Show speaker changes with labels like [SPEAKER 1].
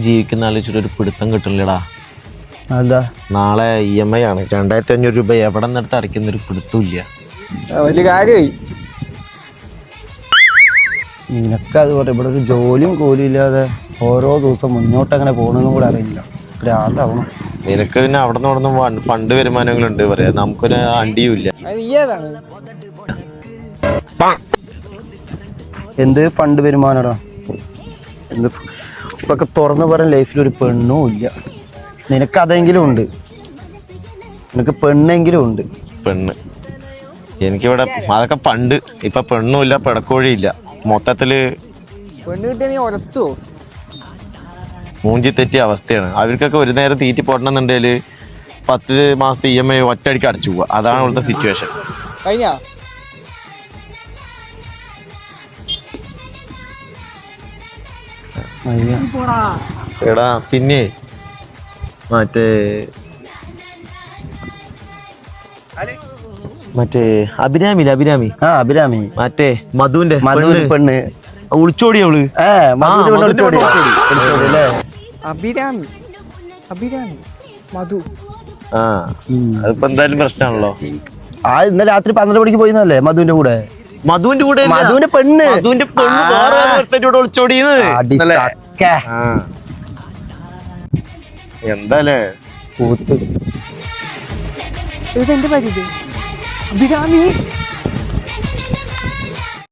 [SPEAKER 1] ജീവിക്കുന്ന ആലോചിച്ചിട്ട് ഒരു പിടുത്തം കിട്ടില്ലടാ.
[SPEAKER 2] അതാ
[SPEAKER 1] നാളെ EMI ആണ് 2500 രൂപ. എവിടെ നിന്നെടുത്ത് അടയ്ക്കുന്ന ഒരു പിടുത്തമില്ല.
[SPEAKER 2] വലിയ കാര്യമായി. നിനക്കത് പറയും, ഇവിടെ ഒരു ജോലിയും കൂലിയും ഇല്ലാതെ ഓരോ ദിവസം മുന്നോട്ട് അങ്ങനെ പോകണമെന്നും കൂടെ അറിയില്ല. ഭ്രാന്താവണം.
[SPEAKER 1] നിനക്ക് പിന്നെ അവിടെ നിന്ന് ഫണ്ട് വരുമാനങ്ങളുണ്ട് പറയാ, നമുക്കൊരു അണ്ടിയും ഇല്ല.
[SPEAKER 2] എന്ത് ഫണ്ട് വരുമാനടാ? എന്ത് ഇപ്പൊക്കെ തുറന്നു പറയാൻ ലൈഫിൽ ഒരു പെണ്ണും ഇല്ല. നിനക്ക് അതെങ്കിലും ഉണ്ട്, നിനക്ക് പെണ്ണെങ്കിലും ഉണ്ട്.
[SPEAKER 1] പെണ്ണ് എനിക്കിവിടെ അതൊക്കെ പണ്ട്. ഇപ്പൊ പെണ്ണുമില്ല, പിടക്കോഴിയില്ല. മൊത്തത്തില്
[SPEAKER 2] പെണ്ണ് കിട്ടിയ നീ ഒരത്തുവോ?
[SPEAKER 1] മൂഞ്ചി തെറ്റിയ അവസ്ഥയാണ്. അവർക്കൊക്കെ ഒരു നേരം തീറ്റി പോട്ടണമെന്നുണ്ടെങ്കിൽ 10 മാസത്തെ EMI ഒറ്റയടിക്ക് അടച്ചു പോവുക. അതാണ് ഇവിടുത്തെ സിറ്റുവേഷൻ. എടാ പിന്നെ മറ്റേ അഭിരാമില്ല, അഭിരാമി മറ്റേ മധുവിന്റെ
[SPEAKER 2] പെണ്ണ്
[SPEAKER 1] ഒളിച്ചോടി അവള്.
[SPEAKER 2] മധു
[SPEAKER 1] അതിപ്പോ എന്തായാലും പ്രശ്നമാണല്ലോ.
[SPEAKER 2] ഇന്നലെ രാത്രി 12 മണിക്ക് പോയിന്നല്ലേ മധുവിന്റെ കൂടെ? മധുവിന്റെ പെണ്ണ്
[SPEAKER 1] ഒളിച്ചോടിയത് എന്താലേ
[SPEAKER 2] കൂത്ത്. ഇതെന്റെ പരിധി അഭിരാമി.